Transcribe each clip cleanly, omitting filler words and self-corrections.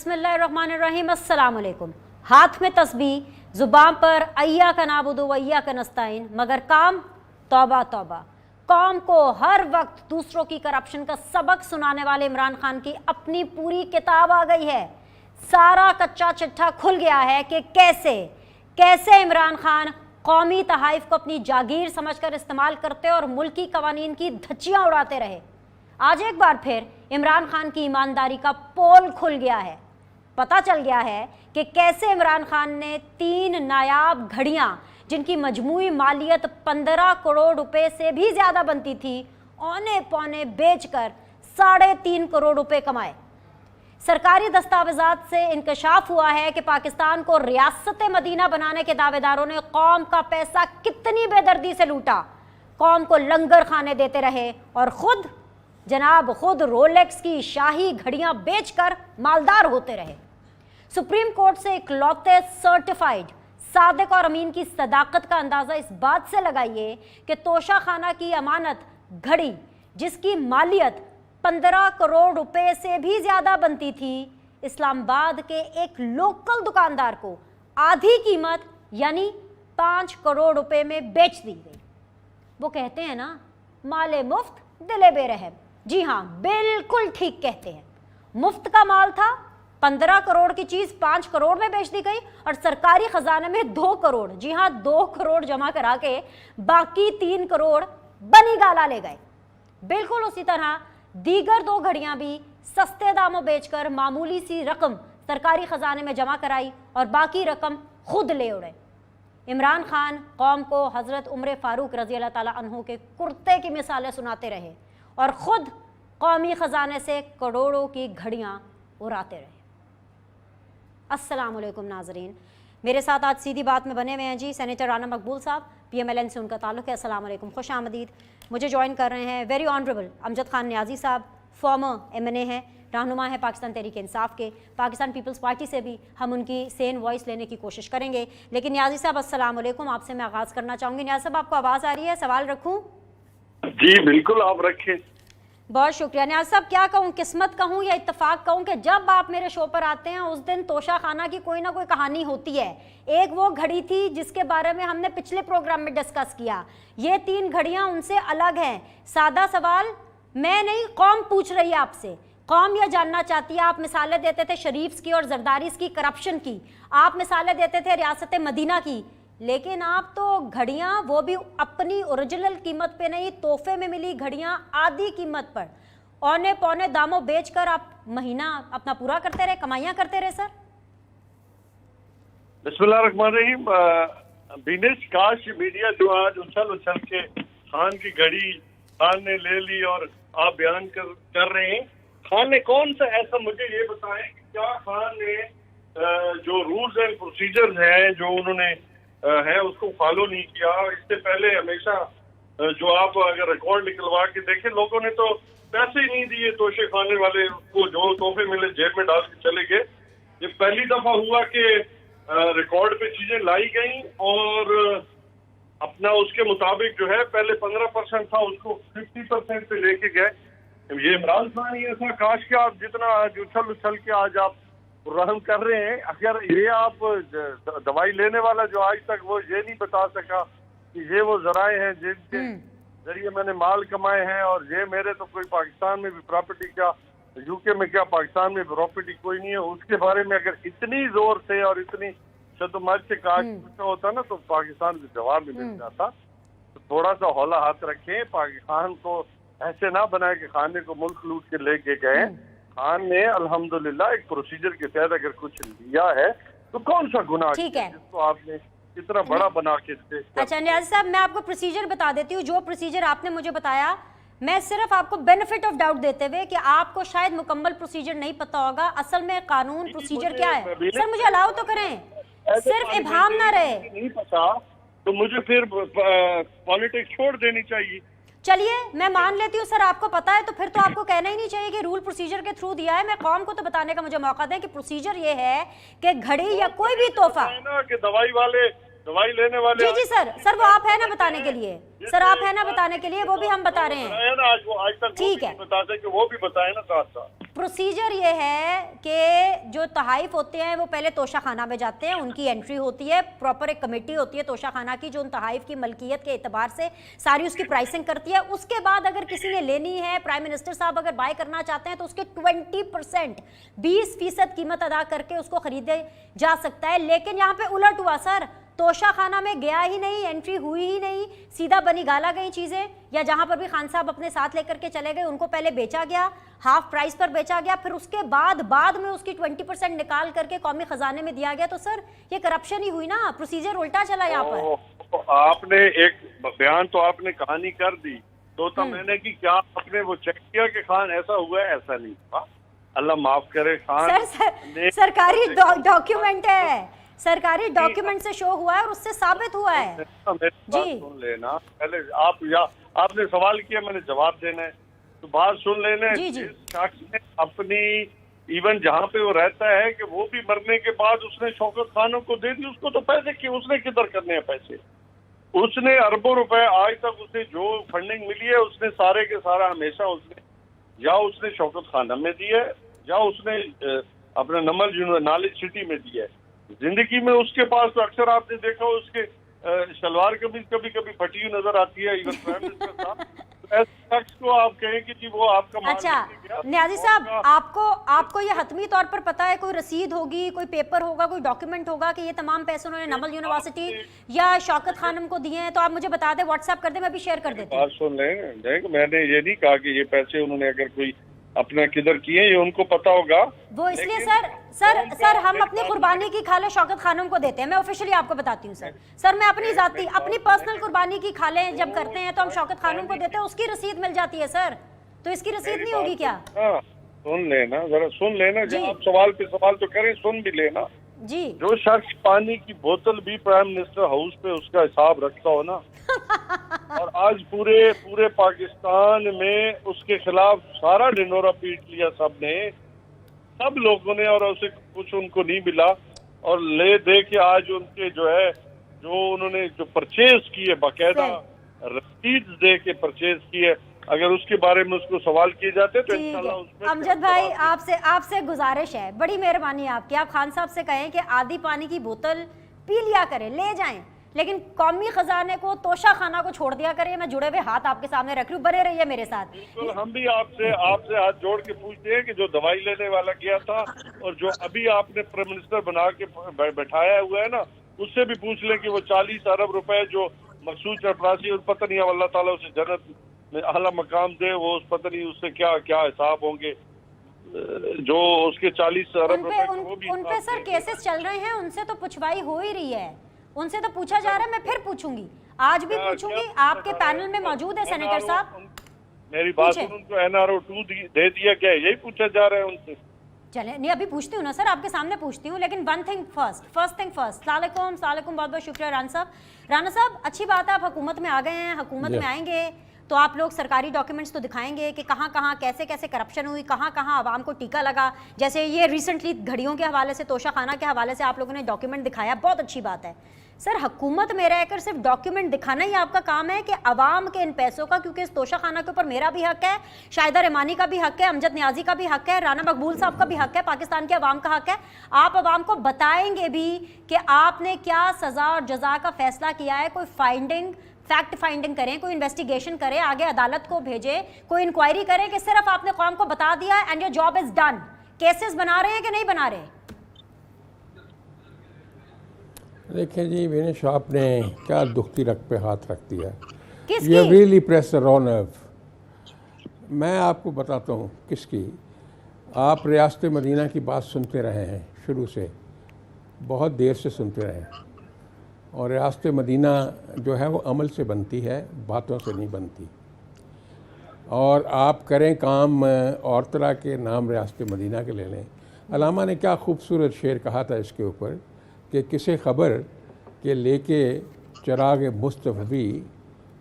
बिस्मिल्लाहिर्रहमानिर्रहीम, अस्सलाम वालेकुम। हाथ में तस्बीह, जुबान पर अय्या का नाबुदु व अय्या का नस्ताइन, मगर काम तौबा तौबा। कौम को हर वक्त दूसरों की करप्शन का सबक सुनाने वाले इमरान खान की अपनी पूरी किताब आ गई है। सारा कच्चा चिट्ठा खुल गया है कि कैसे इमरान खान कौमी तहाइफ को अपनी जागीर समझकर इस्तेमाल करते और मुल्की कवानीन की धज्जियां उड़ाते रहे। आज एक बार फिर इमरान खान की ईमानदारी का पोल खुल गया है। पता चल गया है कि कैसे इमरान खान ने 3 नायाब घड़ियां, जिनकी मजमूई मालियत 15 करोड़ रुपए से भी ज्यादा बनती थी, औने पौने बेचकर 3.5 करोड़ रुपए कमाए। सरकारी दस्तावेजात से इंकशाफ हुआ है कि पाकिस्तान को रियासत मदीना बनाने के दावेदारों ने कौम का पैसा कितनी बेदर्दी से लूटा। कौम को लंगर खाने देते रहे और खुद रोलेक्स की शाही घड़ियां बेचकर मालदार होते रहे। सुप्रीम कोर्ट से इकलौते सर्टिफाइड सादिक और अमीन की सदाकत का अंदाजा इस बात से लगाइए कि तोशा खाना की अमानत घड़ी, जिसकी मालियत 15 करोड़ रुपए से भी ज्यादा बनती थी, इस्लामाबाद के एक लोकल दुकानदार को आधी कीमत यानी 5 करोड़ रुपए में बेच दी गई। वो कहते हैं ना, माले मुफ्त दिले बेरहम। जी हाँ, बिल्कुल ठीक कहते हैं। मुफ्त का माल था, 15 करोड़ की चीज 5 करोड़ में बेच दी गई और सरकारी खजाने में 2 करोड़, जी हाँ 2 करोड़ जमा करा के बाकी 3 करोड़ बनी गाला ले गए। बिल्कुल उसी तरह दीगर 2 घड़ियां भी सस्ते दामों बेचकर मामूली सी रकम सरकारी खजाने में जमा कराई और बाकी रकम खुद ले उड़े। इमरान खान कौम को हजरत उमर फारूक रजी अल्लाह ताला अन्हु के कुर्ते की मिसालें सुनाते रहे और खुद कौमी खजाने से करोड़ों की घड़ियां उड़ाते रहे। अस्सलाम वालेकुम नाजरीन, मेरे साथ आज सीधी बात में बने हुए हैं जी सेनेटर राना मकबूल साहब, PMLN से उनका ताल्लुक़ है। अस्सलाम वालेकुम, खुश आमदीद। मुझे ज्वाइन कर रहे हैं वेरी ऑनरेबल अमजद खान न्याजी साहब, फॉर्मर MNA हैं, रहनुमा है पाकिस्तान तहरीक इंसाफ के। पाकिस्तान पीपल्स पार्टी से भी हम उनकी सेन वॉइस लेने की कोशिश करेंगे। लेकिन न्याजी साहब अस्सलाम वालेकुम, आपसे मैं आगाज़ करना चाहूँगी। न्याजी साहब, आपको आवाज़ आ रही है? सवाल रखूँ? जी बिल्कुल, आप रखें। बहुत शुक्रिया। न्याज साहब, क्या कहूँ, किस्मत कहूँ या इत्तेफाक कहूँ कि जब आप मेरे शो पर आते हैं उस दिन तोशा खाना की कोई ना कोई कहानी होती है। एक वो घड़ी थी जिसके बारे में हमने पिछले प्रोग्राम में डिस्कस किया। ये 3 घड़ियां उनसे अलग हैं। सादा सवाल मैं नहीं, कौम पूछ रही है आपसे। कौम यह जानना चाहती है, आप मिसालें देते थे शरीफ्स की और जरदारीस की करप्शन की, आप मिसालें देते थे रियासत मदीना की, लेकिन आप तो घड़ियां वो भी अपनी ओरिजिनल कीमत पे नहीं, तोहफे में मिली घड़ियां आधी कीमत पर औने पौने दामों बेचकर आप महीना अपना पूरा करते रहे, कमाइयां करते रहे। सर बिस्मिल्लाहिर्रहमानिर्रहीम। बिनेश, काश मीडिया जो आज उछल के खान की घड़ी खान ने ले ली और आप बयान कर रहे हैं, खान ने कौन सा ऐसा, मुझे ये बताएं कि क्या खान ने जो रूल्स एंड प्रोसीजर्स हैं जो उन्होंने है उसको फॉलो नहीं किया। इससे पहले हमेशा जो आप अगर रिकॉर्ड निकलवा के देखें, लोगों ने तो पैसे ही नहीं दिए तोशे खाने वाले को, जो तोहफे मिले जेब में डाल के चले गए। ये पहली दफा हुआ कि रिकॉर्ड पे चीजें लाई गई और अपना उसके मुताबिक जो है पहले 15% था उसको 50% पे लेके गए। ये इमरान खान ही ऐसा, काश के आप जितना आज उछल के आज आप रहम कर रहे हैं, अगर ये आप दवाई लेने वाला जो आज तक वो ये नहीं बता सका कि ये वो जराए हैं जिनके जरिए मैंने माल कमाए हैं और ये मेरे तो कोई पाकिस्तान में भी प्रॉपर्टी, क्या UK में क्या पाकिस्तान में प्रॉपर्टी कोई नहीं है, उसके बारे में अगर इतनी जोर से और इतनी शतमर्ज से काश पूछा होता ना तो पाकिस्तान को जवाब भी मिल जाता। तो थोड़ा सा हौला हाथ रखें, पाकिस्तान को ऐसे ना बनाए कि खाने को मुल्क लूट के लेके गए। खान ने अल्हम्दुलिल्लाह एक प्रोसीजर के तहत अगर कुछ लिया है तो कौन सा गुनाह ठीक है जिसको आपने इतना बड़ा बना के। अच्छा न्याज साहब, मैं आपको प्रोसीजर बता देती हूँ। जो प्रोसीजर आपने मुझे बताया, मैं सिर्फ आपको बेनिफिट ऑफ डाउट देते हुए कि आपको शायद मुकम्मल प्रोसीजर नहीं पता होगा, असल में कानून प्रोसीजर क्या है। सर मुझे अलाउ तो करें, सिर्फ इबाहम ना रहे। नहीं पता तो मुझे फिर पॉलिटिक्स छोड़ देनी चाहिए। चलिए मैं मान लेती हूँ सर, आपको पता है तो फिर तो आपको कहना ही नहीं चाहिए कि रूल प्रोसीजर के थ्रू दिया है। मैं कौम को तो बताने का मुझे मौका दें कि प्रोसीजर ये है कि घड़ी या कोई भी तोहफा कि दवाई लेने वाले। जी सर वो आप है ना बताने के लिए, सर आप है ना बताने के लिए, वो भी हम बता रहे हैं। आज तक ठीक है, बता दें कि वो भी बताए ना साथ साथ। प्रोसीजर ये है कि जो तहाइफ होते हैं वो पहले तोशा खाना में जाते हैं, उनकी एंट्री होती है, प्रॉपर एक कमेटी होती है तोशा खाना की जो उन तहाइफ की मलकियत के एतबार से सारी उसकी प्राइसिंग करती है। उसके बाद अगर किसी ने लेनी है, प्राइम मिनिस्टर साहब अगर बाय करना चाहते हैं तो उसके 20% 20% कीमत अदा करके उसको खरीदे जा सकता है। लेकिन यहाँ पे उलट हुआ सर, तोशा खाना में गया ही नहीं, एंट्री हुई ही नहीं, सीधा बनी गाला गई चीज़ें, या जहां पर भी खान साहब अपने साथ लेकर के चले गए उनको पहले बेचा गया, हाफ प्राइस पर बेचा गया, फिर उसके बाद में उसकी 20% निकाल करके कौमी खजाने में दिया गया। तो सर ये करप्शन ही हुई ना, प्रोसीजर उल्टा चला यहाँ पर। आपने एक बयान तो आपने कहानी कर दी, तो मैंने कि क्या आपने वो चेक किया कि खान ऐसा हुआ है? ऐसा नहीं हुआ, अल्लाह माफ करे। खान सरकारी डॉक्यूमेंट है, सरकारी डॉक्यूमेंट से शो हुआ है और उससे साबित हुआ है। जी सुन लेना पहले, आपने सवाल किया, मैंने जवाब देना है, तो बात सुन लेना। जिस शख्स ने अपनी इवन जहाँ पे वो रहता है कि वो भी मरने के बाद उसने शौकत खानों को दे दी, उसको तो पैसे कि उसने किधर करने हैं पैसे? उसने अरबों रुपए आज तक उसे जो फंडिंग मिली है उसने सारे के सारा हमेशा उसने या उसने शौकत खाना में दी है या उसने अपने नमल नॉलेज सिटी में दी है। जिंदगी में उसके पास तो अक्सर आपने देखा उसके शलवार कमीज कभी कभी फटी हुई नजर आती है, इवन प्राइम मिनिस्टर साहब। तो ऐसे शख्स को आप कहें कि जी वो आपका माल। अच्छा न्याजी साहब, आपको ये हतमी तौर पर पता है, कोई रसीद होगी, कोई पेपर होगा, कोई डॉक्यूमेंट होगा कि ये तमाम पैसे उन्होंने नमल यूनिवर्सिटी या शौकत खानम को दिए हैं? तो आप मुझे बता दें, व्हाट्सएप कर दें, मैं भी शेयर कर देती हूँ। बात सुन लें, मैंने ये नहीं कहा कि ये पैसे उन्होंने अगर कोई अपना किधर किए, ये उनको पता होगा। वो इसलिए सर हम अपनी कुर्बानी की खाले शौकत खानम को देते हैं। मैं ऑफिशियली आपको बताती हूँ सर मैं अपनी पर्सनल कुर्बानी की खाले जब करते हैं तो हम शौकत खानम को देते हैं, उसकी रसीद मिल जाती है सर। तो इसकी रसीद नहीं होगी क्या? सुन लेना, जरा सुन लेना, जब आप सवाल पे सवाल तो करें, सुन भी लेना जी। जो शख्स पानी की बोतल भी प्राइम मिनिस्टर हाउस पे उसका हिसाब रखता हो ना और आज पूरे पाकिस्तान में उसके खिलाफ सारा ढिंढोरा पीट लिया सब लोगों ने, और उसे कुछ उनको नहीं मिला, और ले दे के आज उनके जो उन्होंने जो परचेज किए, बाकायदा रसीद दे के परचेज किए, अगर उसके बारे में उसको सवाल किए जाते तो इंशाल्लाह उसमें। अमजद भाई आपसे गुजारिश है, बड़ी मेहरबानी आपकी, आप खान साहब से कहें कि आधी पानी की बोतल पी लिया करें, ले जाएं, लेकिन कौमी खजाने को, तोशा खाना को छोड़ दिया करिए। मैं जुड़े हुए हाथ आपके सामने रख रही हूँ, बने रहिए मेरे साथ। बिल्कुल, हम भी आपसे हाथ जोड़ के पूछते हैं कि जो दवाई लेने वाला गया था और जो अभी आपने प्राइम मिनिस्टर बना के बैठाया हुआ है ना, उससे भी पूछ लें कि वो 40 अरब रुपए जो मकसूद चपरासी, और पता नहीं अल्लाह ताला उसे जन्नत में आला मकाम दे, वो पता नहीं उससे क्या क्या हिसाब होंगे, जो उसके 40 अरब रुपए। उन पे सर केसेस चल रहे हैं, उनसे तो पुछवाई हो ही रही है, उनसे तो पूछा जा रहा है। मैं फिर पूछूंगी, आज भी पूछूंगी, आपके पैनल में मौजूद है सेनेटर साहब। मेरी बात सुन, उनको NRO 2 दे दिया क्या? यही पूछा जा रहा है उनसे। चले नहीं, अभी पूछती हूँ ना सर, आपके सामने पूछती हूँ, लेकिन फर्स्ट थिंग फर्स्ट। सलाम सलाकुम, बहुत बहुत शुक्रिया राना साहब। अच्छी बात है, आप हुकूमत में आ गए हैं, हुकूमत में आएंगे तो आप लोग सरकारी डॉक्यूमेंट्स तो दिखाएंगे कि कहाँ कहाँ कैसे कैसे करप्शन हुई, कहाँ कहाँ आवाम को टीका लगा। जैसे ये रिसेंटली घड़ियों के हवाले से, तोशा खाना के हवाले से आप लोगों ने डॉक्यूमेंट दिखाया, बहुत अच्छी बात है सर। हुकूमत में रहकर सिर्फ डॉक्यूमेंट दिखाना ही आपका काम है कि अवाम के इन पैसों का, क्योंकि इस तोशा खाना के ऊपर मेरा भी हक है, शाहिदा रहमानी का भी हक है, अमजद न्याजी का भी हक है, राना मकबूल साहब का भी हक है, पाकिस्तान के अवाम का हक है। आप अवाम को बताएंगे भी कि आपने क्या सजा और जजा का फैसला किया है। कोई फैक्ट फाइंडिंग करें, कोई इन्वेस्टिगेशन करें, आगे अदालत को भेजे, कोई इंक्वायरी करें कि सिर्फ आपने कौम को बता दिया and your job is done. Cases बना रहे हैं कि नहीं बना रहे? देखिए जी, विनेश आपने क्या दुखती रग पे हाथ रख दिया। ये रियली प्रेस रॉ नर्व। मैं आपको बताता हूँ किसकी। आप रियासत मदीना की बात सुनते रहे हैं शुरू से, बहुत देर से सुनते रहे हैं, और रियासत मदीना जो है वो अमल से बनती है, बातों से नहीं बनती। और आप करें काम और तरह के नाम रियासत मदीना के ले लें। अलामा ने क्या खूबसूरत शेर कहा था इसके ऊपर कि किसे ख़बर के लेके चिराग मुस्तफ़ी,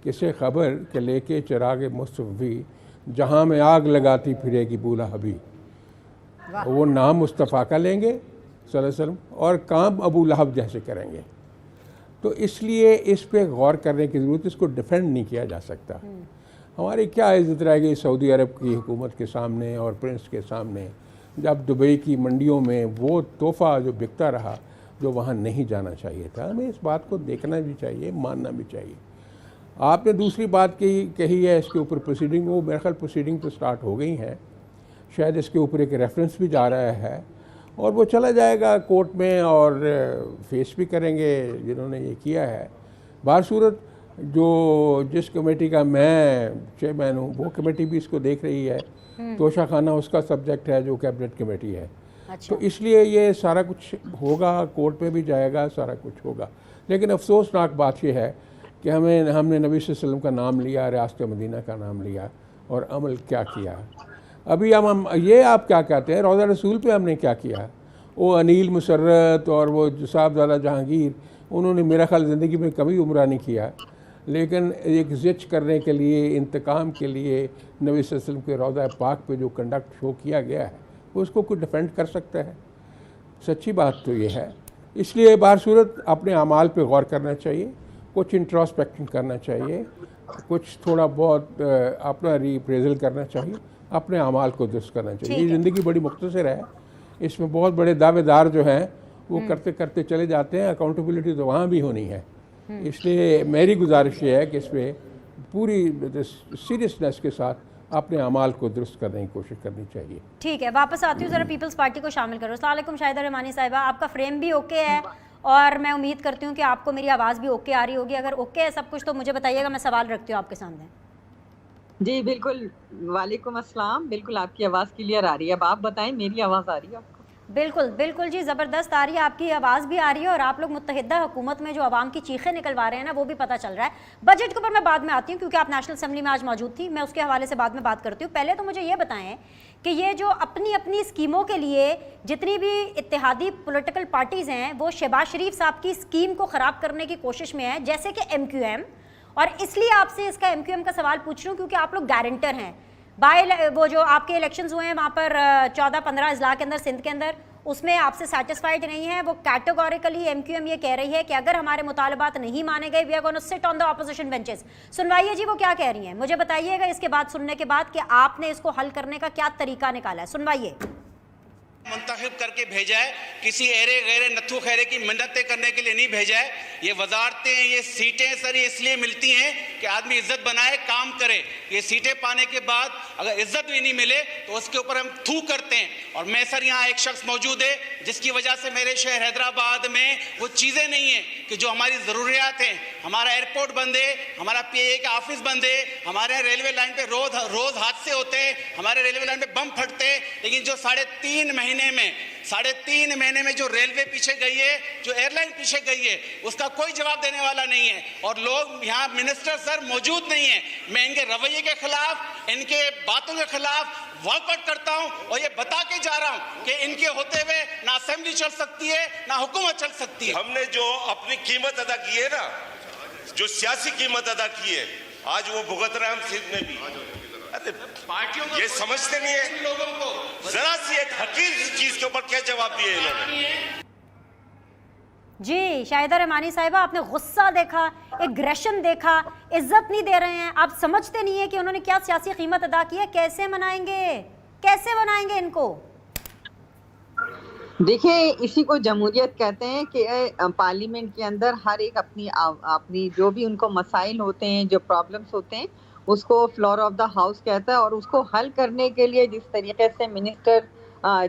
किसे ख़बर के लेके चिराग मुस्तफ़ी, जहाँ में आग लगाती फिरेगी बूला हबी। वो नाम मुस्तफ़ा का लेंगे सल्लल्लाहु अलैहि वसल्लम और काम अबू लहब जैसे करेंगे। तो इसलिए इस पे गौर करने की ज़रूरत, इसको डिफेंड नहीं किया जा सकता। हमारी क्या इज़्ज़त रहेगी सऊदी अरब की हुकूमत के सामने और प्रिंस के सामने, जब दुबई की मंडियों में वो तोहफ़ा जो बिकता रहा जो वहाँ नहीं जाना चाहिए था। हमें इस बात को देखना भी चाहिए, मानना भी चाहिए। आपने दूसरी बात कही है इसके ऊपर प्रोसीडिंग, वो मेरे ख्याल प्रोसीडिंग तो स्टार्ट हो गई हैं, शायद इसके ऊपर एक रेफरेंस भी जा रहा है और वो चला जाएगा कोर्ट में और फेस भी करेंगे जिन्होंने ये किया है। बाहर सूरत जिस कमेटी का मैं चेयरमैन हूँ वो कमेटी भी इसको देख रही है, तोशा खाना उसका सब्जेक्ट है जो कैबिनेट कमेटी है। अच्छा। तो इसलिए ये सारा कुछ होगा, कोर्ट में भी जाएगा, सारा कुछ होगा। लेकिन अफसोसनाक बात यह है कि हमने नबी सल्लल्लाहु अलैहि वसल्लम का नाम लिया, रियासत मदीना का नाम लिया और अमल क्या किया। अभी हम ये आप क्या कहते हैं रौज़ा रसूल पे हमने क्या किया। वो अनील मुसर्रत और वो साहबजादा जहांगीर, उन्होंने मेरा ख्याल ज़िंदगी में कभी उम्रा नहीं किया, लेकिन एक ज़िच करने के लिए, इंतकाम के लिए नबी सल्लल्लाहु अलैहि वसल्लम के रौज़ा पाक पे जो कंडक्ट शो किया गया है उसको कोई डिफेंड कर सकता है? सच्ची बात तो ये है। इसलिए बाहर सूरत अपने अमाल पे गौर करना चाहिए, कुछ इंट्रोस्पेक्शन करना चाहिए, कुछ थोड़ा बहुत अपना रीअप्रेजल करना चाहिए, अपने अमाल को दुरुस्त करना चाहिए। ये ज़िंदगी बड़ी मुख्तसर है, इसमें बहुत बड़े दावेदार जो हैं वो करते करते चले जाते हैं, अकाउंटेबिलिटी तो वहाँ भी होनी है। इसलिए मेरी गुजारिश ये है कि इस पर पूरी सीरियसनेस के साथ अपने अमाल को दुरुस्त करने की कोशिश करनी चाहिए। ठीक है, वापस आती हूँ, ज़रा पीपल्स पार्टी को शामिल करो। अस्सलाम वालेकुम शाहिदा रहमानी साहिबा, आपका फ्रेम भी ओके है और मैं उम्मीद करती हूँ कि आपको मेरी आवाज़ भी ओके आ रही होगी। अगर ओके है सब कुछ तो मुझे बताइएगा, मैं सवाल रखती हूँ आपके सामने। जी बिल्कुल, वालेकुम अस्सलाम। बिल्कुल आपकी आवाज़ क्लियर आ रही है। अब आप बताएं, मेरी आवाज़ आ रही है आपको? बिल्कुल बिल्कुल जी, ज़बरदस्त आ रही है, आपकी आवाज़ भी आ रही है और आप लोग मुत्तहिदा हुकूमत में जो आवाम की चीखें निकलवा रहे हैं ना वो भी पता चल रहा है। बजट के ऊपर मैं बाद में आती हूँ क्योंकि आप नेशनल असेंबली में आज मौजूद थी, मैं उसके हवाले से बाद में बात करती हूँ। पहले तो मुझे ये बताएं कि ये जो अपनी अपनी स्कीमों के लिए जितनी भी इत्तेहादी पॉलिटिकल पार्टीज़ हैं वो शहबाज शरीफ साहब की स्कीम को ख़राब करने की कोशिश में है, जैसे कि MQM। और इसलिए आपसे इसका MQM का सवाल पूछ रही हूँ क्योंकि आप लोग गारंटर हैं। वो जो आपके इलेक्शंस हुए हैं वहाँ पर 14-15 अजला के अंदर, सिंध के अंदर, उसमें आपसे सेटिस्फाइड नहीं है। वो कैटेगोरिकली MQM ये कह रही है कि अगर हमारे मुतालबात नहीं माने गए we are gonna sit on the opposition benches. सुनवाइए जी वो क्या कह रही हैं, मुझे बताइएगा इसके बाद, सुनने के बाद, कि आपने इसको हल करने का क्या तरीका निकाला है। सुनवाइए। मुंतखब करके भेजा है, किसी एरे गैरे नत्थु खैरे की मिन्नतें करने के लिए नहीं भेजा है। ये वजारतें, ये सीटें सर ये इसलिए मिलती हैं कि आदमी इज्जत बनाए, काम करे। ये सीटें पाने के बाद अगर इज्जत भी नहीं मिले तो उसके ऊपर हम थू करते हैं। और मैं सर यहाँ एक शख्स मौजूद है जिसकी वजह से मेरे शहर हैदराबाद में वो चीज़ें नहीं हैं कि जो हमारी ज़रूरियात हैं। हमारा एयरपोर्ट बंद है, हमारा PA का ऑफिस बंद है, हमारे रेलवे लाइन पे रोज हादसे होते हैं, हमारे रेलवे लाइन पे बम फटते हैं। लेकिन जो 3.5 महीने में जो रेलवे पीछे गई है, जो एयरलाइन पीछे गई है, उसका कोई जवाब देने वाला नहीं है। और लोग यहाँ मिनिस्टर सर मौजूद नहीं है। मैं इनके रवैये के खिलाफ, इनके बातों के खिलाफ वॉकआउट करता हूँ और ये बता के जा रहा हूँ कि इनके होते हुए ना असेंबली चल सकती है ना हुकूमत चल सकती है। हमने जो अपनी कीमत अदा की है ना, जो सियासी कीमत अदा की है, आज वो भुगत रहे हम सिंध में भी। अरे पार्टियों को ये समझते नहीं है लोगों को, जरा सी एक हकीर चीज के ऊपर क्या जवाब दिए इन्होंने। जी शाहिदा रहमानी साहिबा, आपने गुस्सा देखा, एग्रेशन देखा, इज्जत नहीं दे रहे हैं। आप समझते नहीं है कि उन्होंने क्या सियासी कीमत अदा की है। कैसे मनाएंगे इनको? देखिए, इसी को जमहूरियत कहते हैं कि पार्लियामेंट के अंदर हर एक अपनी जो भी उनको मसाइल होते हैं, जो प्रॉब्लम्स होते हैं, उसको फ्लोर ऑफ द हाउस कहता है। और उसको हल करने के लिए जिस तरीके से मिनिस्टर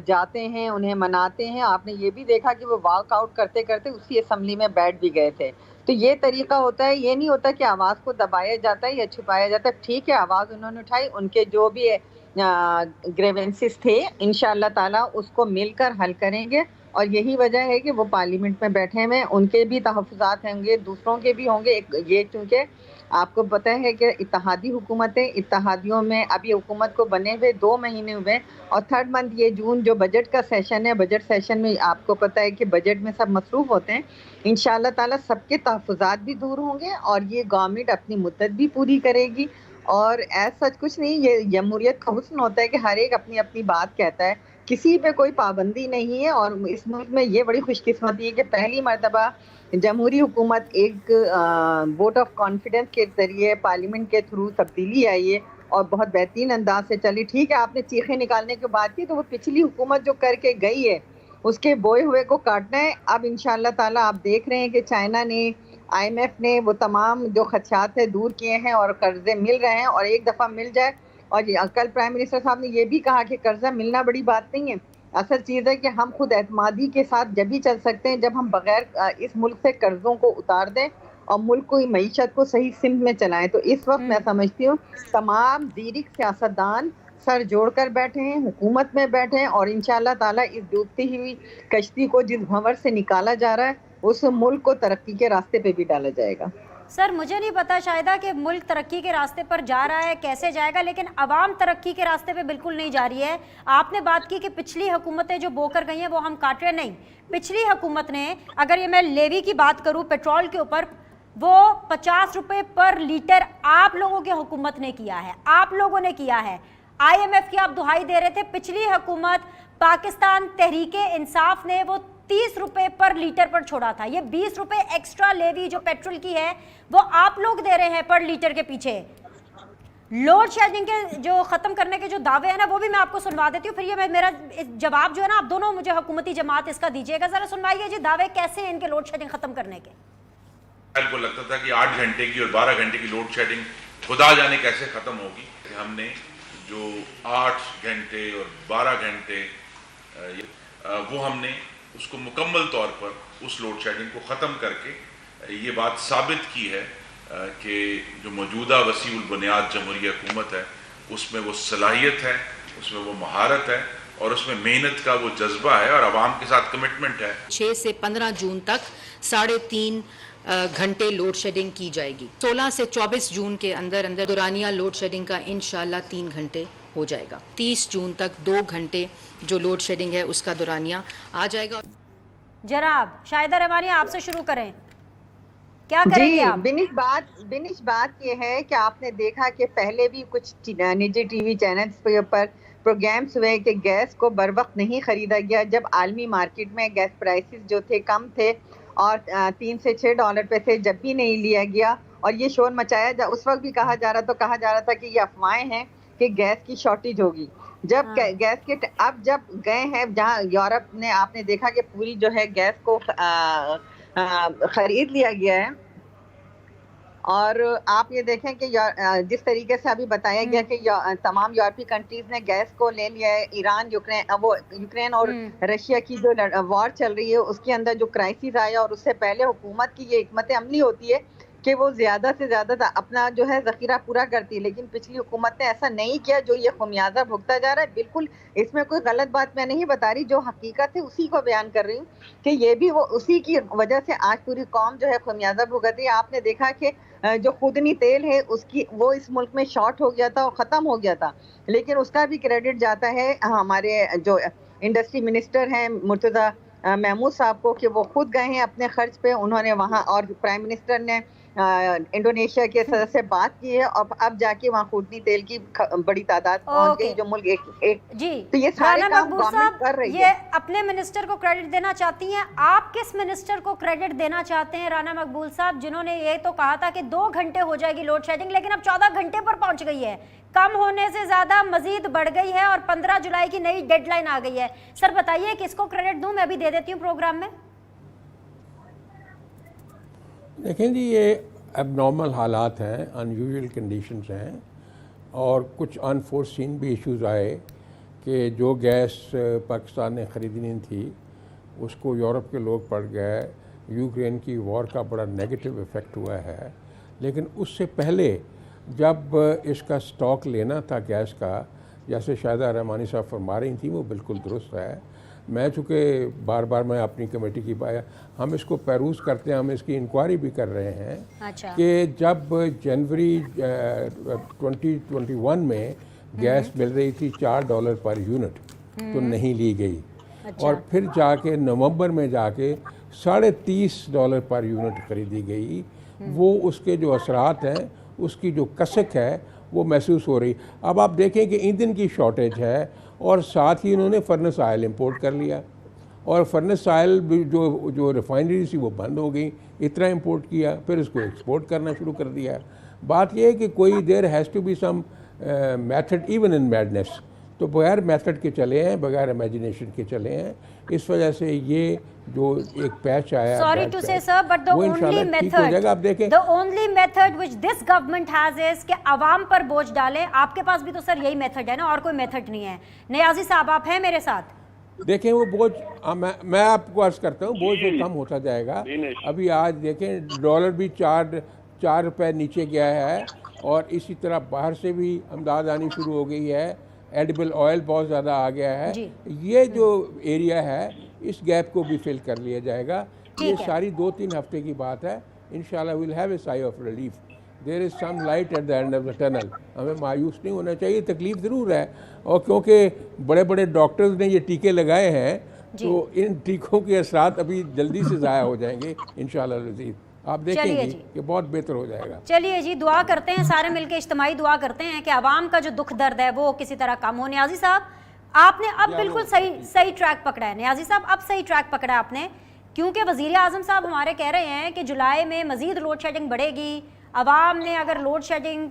जाते हैं, उन्हें मनाते हैं, आपने ये भी देखा कि वो वॉकआउट करते करते उसी असेंबली में बैठ भी गए थे। तो ये तरीका होता है, ये नहीं होता कि आवाज़ को दबाया जाता है या छुपाया जाता है। ठीक है, आवाज़ उन्होंने उठाई, उनके जो भी ग्रेवेंसेस थे इंशाअल्लाह ताला उसको मिलकर हल करेंगे। और यही वजह है कि वो पार्लियामेंट में बैठे हुए हैं। उनके भी तहफ़्फ़ुज़ात होंगे, दूसरों के भी होंगे। ये चूँकि आपको पता है कि इत्तेहादी हुकूमतें, इत्तेहादियों में अभी हुकूमत को बने हुए 2 महीने हुए और 3rd मंथ ये जून जो बजट का सेशन है, बजट सेशन में आपको पता है कि बजट में सब मसरूफ़ होते हैं। इंशाअल्लाह ताला सबके तहफ़्फ़ुज़ात भी दूर होंगे और ये गवर्नमेंट अपनी मुद्दत भी पूरी करेगी। और ऐसा सच कुछ नहीं, ये जमहूरियत का हुस्न होता है कि हर एक अपनी अपनी बात कहता है। किसी पे कोई पाबंदी नहीं है। और इस मुल्क में ये बड़ी खुशकिस्मती है कि पहली मर्तबा जमहूरी हुकूमत एक वोट ऑफ कॉन्फिडेंस के जरिए पार्लियामेंट के थ्रू तब्दीली आई है और बहुत बेहतरीन अंदाज से चली। ठीक है, आपने चीखें निकालने की बात की, तो वो पिछली हुकूमत जो करके गई है उसके बोए हुए को काटना है। अब इंशाअल्लाह ताला आप देख रहे हैं कि चाइना ने, IMF ने वो तमाम जो खदशात है दूर किए हैं और कर्जे मिल रहे हैं, और एक दफ़ा मिल जाए। और कल प्राइम मिनिस्टर साहब ने ये भी कहा कि कर्जा मिलना बड़ी बात नहीं है, असल चीज़ है कि हम खुद एतमादी के साथ जब भी चल सकते हैं जब हम बगैर इस मुल्क से कर्जों को उतार दें और मुल्क को, मईशत को सही सिमत में चलाएं। तो इस वक्त मैं समझती हूँ तमाम दीरिक सियासतदान सर जोड़कर बैठे हैं, हुकूमत में बैठे हैं, और इंशाअल्लाह ताला इस डूबती हुई कश्ती को जिस भंवर से निकाला जा रहा है उस मुल्क को तरक्की के रास्ते पे भी डाला जाएगा। सर मुझे नहीं पता शायदा कि मुल्क तरक्की के रास्ते पर जा रहा है, कैसे जाएगा, लेकिन अवाम तरक्की के रास्ते पे बिल्कुल नहीं जा रही है। आपने बात की कि पिछली हुकूमतें जो बोकर गई हैं वो हम काट रहे, नहीं। पिछली हुकूमत ने, अगर ये मैं लेवी की बात करूं पेट्रोल के ऊपर, वो 50 रुपये पर लीटर आप लोगों की हुकूमत ने किया है, आप लोगों ने किया है। IMF की आप दुहाई दे रहे थे, पिछली हुकूमत पाकिस्तान तहरीके इंसाफ ने वो 30 रुपए पर लीटर पर छोड़ा था। ये 20 रुपए एक्स्ट्रा लेवी जो पेट्रोल की है वो आप लोग दे रहे हैं पर लीटर के पीछे। लोड शेडिंग के जो खत्म करने के जो दावे हैं ना, वो भी मैं आपको सुनवा देती हूँ, फिर ये मेरा जवाब जो है ना, आप दोनों मुझे हुकूमती जमात इसका दीजिएगा। जरा सुनवाइए जी, दावे कैसे हैं इनके लोड शेडिंग खत्म करने के। को लगता था कि 8 घंटे की और 12 घंटे की लोड शेडिंग खुदा जाने कैसे खत्म होगी। हमने जो 8 घंटे और 12 घंटे वो हमने उसको मुकम्मल तौर पर उस लोड शेडिंग को ख़त्म करके ये बात साबित की है कि जो मौजूदा वसीउल बुनियाद जमहूरी हुकूमत है उसमें वो सलाहियत है, उसमें वो महारत है और उसमें मेहनत का वो जज्बा है और आवाम के साथ कमिटमेंट है। 6 से 15 जून तक 3.5 घंटे लोड शेडिंग की जाएगी। 16 से 24 जून के अंदर अंदर दुरानिया लोड शेडिंग का इंशाल्लाह 3 घंटे हो जाएगा। 30 जून तक 2 घंटे जो लोड शेडिंग है उसका दुरानिया आ जाएगा। जनाब शाहिदा रहमानी आपसे शुरू करें, क्या करेंगे आप? बिनिश बात ये है कि आपने देखा कि पहले भी कुछ निजी टीवी चैनल्स पे ऊपर प्रोग्राम्स हुए कि गैस को बर वक्त नहीं खरीदा गया जब आलमी मार्केट में गैस प्राइसेस जो थे कम थे और 3 से 6 डॉलर पे थे, जब भी नहीं लिया गया और ये शोर मचाया उस वक्त भी कहा जा रहा था कि ये अफवाहें हैं कि गैस की शॉर्टेज होगी। जब गैस के अब जब गए हैं जहाँ यूरोप ने, आपने देखा कि पूरी जो है गैस को खरीद लिया गया है। और आप ये देखें कि जिस तरीके से अभी बताया गया कि तमाम यूरोपीय कंट्रीज ने गैस को ले लिया है। ईरान यूक्रेन और रशिया की जो वॉर चल रही है उसके अंदर जो क्राइसिस आया और उससे पहले हुकूमत की ये हिकमत अमली होती है कि वो ज़्यादा से ज़्यादा अपना जो है ज़ख़ीरा पूरा करती है, लेकिन पिछली हुकूमत ने ऐसा नहीं किया जो ये खमियाजा भुगता जा रहा है। बिल्कुल इसमें कोई गलत बात मैं नहीं बता रही, जो हकीकत है उसी को बयान कर रही हूँ कि ये भी वो उसी की वजह से आज पूरी कौम जो है खमियाजा भुगत रही है। आपने देखा कि जो खुदनी तेल है उसकी वो इस मुल्क में शॉर्ट हो गया था और ख़त्म हो गया था, लेकिन उसका भी क्रेडिट जाता है हमारे जो इंडस्ट्री मिनिस्टर हैं मुर्तज़ा महमूद साहब को कि वो खुद गए हैं अपने खर्च पे, उन्होंने वहाँ, और प्राइम मिनिस्टर ने इंडोनेशिया के सदस्य से बात की है और अब जाके वहाँ खुदनी तेल की बड़ी तादाद पहुँच गई जो मुल्क एक जी। तो ये सारे काम गवर्नमेंट कर रही है। अपने मिनिस्टर को क्रेडिट देना चाहती हैं आप? किस मिनिस्टर को क्रेडिट देना चाहते हैं राना मकबूल साहब, जिन्होंने ये तो कहा था कि 2 घंटे हो जाएगी लोड शेडिंग, लेकिन अब 14 घंटे पर पहुंच गई है, कम होने से ज्यादा मजीद बढ़ गई है और 15 जुलाई की नई डेडलाइन आ गई है। सर बताइए किसको क्रेडिट दूं? मैं भी दे देती हूँ प्रोग्राम में। देखें जी, ये एबनॉर्मल हालात हैं, अनयूजुअल कंडीशंस हैं और कुछ अनफोर्सिन भी इश्यूज आए कि जो गैस पाकिस्तान ने ख़रीदनी थी उसको यूरोप के लोग पड़ गए। यूक्रेन की वॉर का बड़ा नेगेटिव इफ़ेक्ट हुआ है, लेकिन उससे पहले जब इसका स्टॉक लेना था गैस का, जैसे शाहिदा रहमानी साहब फरमा रही थी, वो बिल्कुल दुरुस्त है। मैं चूँकि बार बार मैं अपनी कमेटी की हम इसको पैरूज करते हैं, हम इसकी इंक्वायरी भी कर रहे हैं। अच्छा। कि जब जनवरी 2021 में गैस मिल रही थी $4 पर यूनिट तो नहीं ली गई। अच्छा। और फिर जाके नवंबर में जाके $30.5 पर यूनिट खरीदी गई। वो उसके जो असरात हैं, उसकी जो कसक है वो महसूस हो रही। अब आप देखें कि ईंधन की शॉर्टेज है और साथ ही इन्होंने फर्नेस ऑयल इंपोर्ट कर लिया, और फर्नेस ऑयल भी जो रिफाइनरी थी वो बंद हो गई, इतना इंपोर्ट किया, फिर इसको एक्सपोर्ट करना शुरू कर दिया। बात यह है कि कोई there has to be some method even in madness, तो बगैर मेथड के चले हैं, बगैर इमेजिनेशन के चले हैं। इस वजह से ये जो एक पैच आया, सॉरी टू से sir, but the only method, आप देखें, the only method which this government has is कि आवाम पर बोझ डालें। आपके पास भी तो सर यही मेथड है ना, और कोई मेथड नहीं है। नियाजी साहब, आप हैं मेरे साथ? देखें वो बोझ, मैं आपको अर्ज करता हूँ, बोझ कम होता जाएगा। अभी आज देखें डॉलर भी 4 रुपए नीचे गया है, और इसी तरह बाहर से भी अमदाद आनी शुरू हो गई है, एडिबल ऑयल बहुत ज़्यादा आ गया है। ये जो एरिया है इस गैप को भी फिल कर लिया जाएगा। ये सारी 2-3 हफ्ते की बात है। इंशाल्लाह will have a sigh of relief, there is some light at the end of the tunnel. हमें मायूस नहीं होना चाहिए, तकलीफ ज़रूर है, और क्योंकि बड़े बड़े डॉक्टर्स ने ये टीके लगाए हैं, तो इन टीकों के असरात अभी जल्दी से ज़ाया हो जाएंगे इंशाल्लाह लज़ीज़। आप देखेंगे कि बहुत बेहतर हो जाएगा। चलिए जी, दुआ करते हैं, सारे मिलकर इज्तिमाई दुआ करते हैं कि आवाम का जो दुख दर्द है वो किसी तरह कम हो। नियाजी साहब, आपने अब बिल्कुल सही ट्रैक पकड़ा है। नियाजी साहब, अब सही ट्रैक पकड़ा है आपने, क्योंकि वज़ीर आज़म साहब हमारे कह रहे हैं कि जुलाई में मज़ीद लोड शेडिंग बढ़ेगी। आवाम ने अगर लोड शेडिंग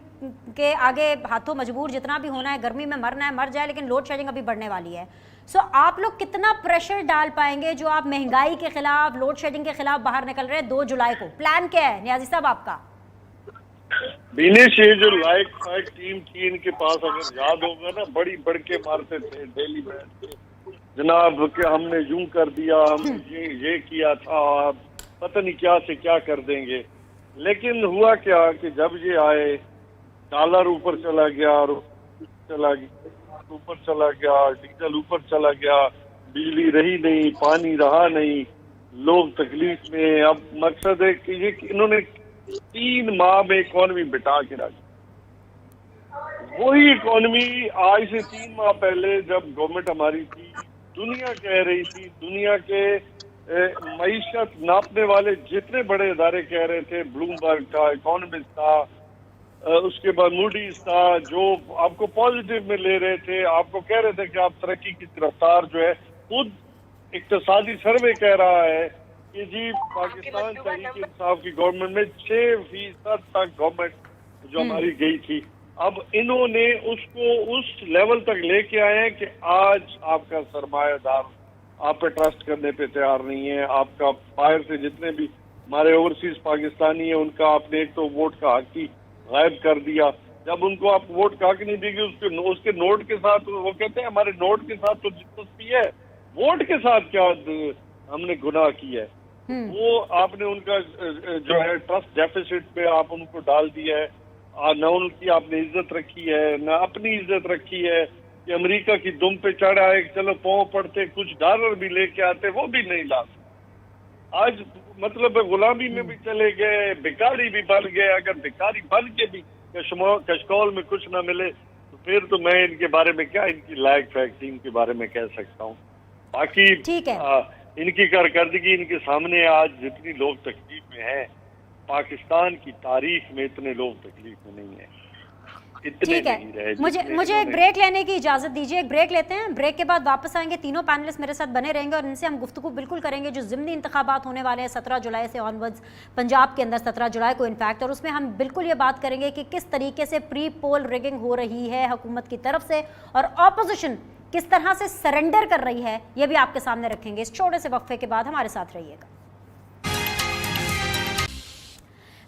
के आगे हाथों मजबूर, जितना भी होना है, गर्मी में मरना है मर जाए, लेकिन लोड शेडिंग अभी बढ़ने वाली है। सो आप लोग कितना प्रेशर डाल पाएंगे, जो आप महंगाई के खिलाफ, लोड शेडिंग के खिलाफ बाहर निकल रहे हैं 2 जुलाई को? प्लान क्या है नियाजी साहब आपका? बिनेश, ये जो लाइक फाइक टीम थी इनके पास, अगर याद होगा ना, बड़ी बढ़ के मारते थे डेली बैठ के, जनाब कि हमने यूं कर दिया, हमने ये किया था, पता नहीं क्या से क्या कर देंगे। लेकिन हुआ क्या कि जब ये आए, डॉलर ऊपर चला गया, ऊपर चला गया, डीजल ऊपर चला गया, बिजली रही नहीं, पानी रहा नहीं, लोग तकलीफ में। अब मकसद है कि ये इन्होंने 3 माह में इकॉनमी बिठा के रखी। वही इकॉनमी आज से 3 माह पहले जब गवर्नमेंट हमारी थी, दुनिया कह रही थी, दुनिया के मईशत नापने वाले जितने बड़े इदारे कह रहे थे, ब्लूमबर्ग था, इकोनॉमिस्ट था, उसके बाद मूडीज था, जो आपको पॉजिटिव में ले रहे थे, आपको कह रहे थे कि आप तरक्की की रफ्तार जो है, खुद इक्तिसादी सर्वे कह रहा है कि जी पाकिस्तान तहरीक इंसाफ की गवर्नमेंट में 6% तक गवर्नमेंट जो हमारी गई थी, अब इन्होंने उसको उस लेवल तक लेके आए हैं कि आज आपका सरमायादार आप पे ट्रस्ट करने पे तैयार नहीं है। आपका बाहर से जितने भी हमारे ओवरसीज पाकिस्तानी है, उनका आपने एक तो वोट का हक ही गायब कर दिया। जब उनको आप वोट का हक नहीं देंगे, उसके नोट के साथ, वो कहते हैं हमारे नोट के साथ तो दिलचस्पी है, वोट के साथ क्या हमने गुनाह किया है। वो आपने उनका जो है ट्रस्ट डेफिसिट पे आप उनको डाल दिया है, न उनकी आपने इज्जत रखी है, न अपनी इज्जत रखी है कि अमेरिका की दुम पे चढ़ आए, चलो पाँव पड़ते, कुछ डॉलर भी लेके आते, वो भी नहीं ला। आज मतलब गुलामी में भी चले गए, भिखारी भी बन गए। अगर भिखारी बन के भी कशकौल में कुछ ना मिले तो फिर तो मैं इनके बारे में क्या, इनकी लायक फैक्ट टीम के बारे में कह सकता हूँ। बाकी इनकी कारकर्दगी इनके सामने, आज जितनी लोग तकलीफ में हैं, पाकिस्तान की तारीख में इतने लोग तकलीफ में नहीं है। ठीक है, मुझे एक ब्रेक लेने की इजाजत दीजिए। एक ब्रेक लेते हैं, ब्रेक के बाद वापस आएंगे। तीनों पैनलिस्ट मेरे साथ बने रहेंगे और इनसे हम गुफ्तगू बिल्कुल करेंगे जो ज़िमनी इंतखाबात होने वाले हैं 17 जुलाई से ऑनवर्ड्स पंजाब के अंदर, 17 जुलाई को इनफैक्ट, और उसमें हम बिल्कुल ये बात करेंगे कि किस तरीके से प्री पोल रिगिंग हो रही है हुकूमत की तरफ से और ऑपोजिशन किस तरह से सरेंडर कर रही है, ये भी आपके सामने रखेंगे। इस छोटे से वक्फे के बाद हमारे साथ रहिएगा।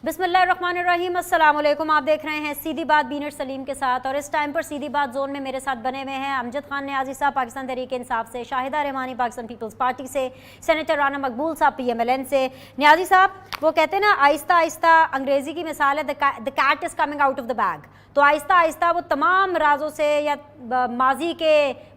बिस्मिल्लाहिर्रहमानिर्रहीम, अस्सलाम वालेकुम। आप देख रहे हैं सीधी बात बीनर सलीम के साथ, और इस टाइम पर सीधी बात जोन में मेरे साथ बने हुए हैं अमजद खान नियाजी साहब पाकिस्तान तहरीक इंसाफ से, शाहिदा रहमानी पाकिस्तान पीपल्स पार्टी से, सेनेटर राना मकबूल साहब PMLN से। नियाजी साहब, वो कहते हैं ना आहिस्ता आहिस्ता, अंग्रेज़ी की मिसाल है the cat is coming out of the bag. तो आहिस्ता आहिस्ता वो तमाम राजों से या माजी के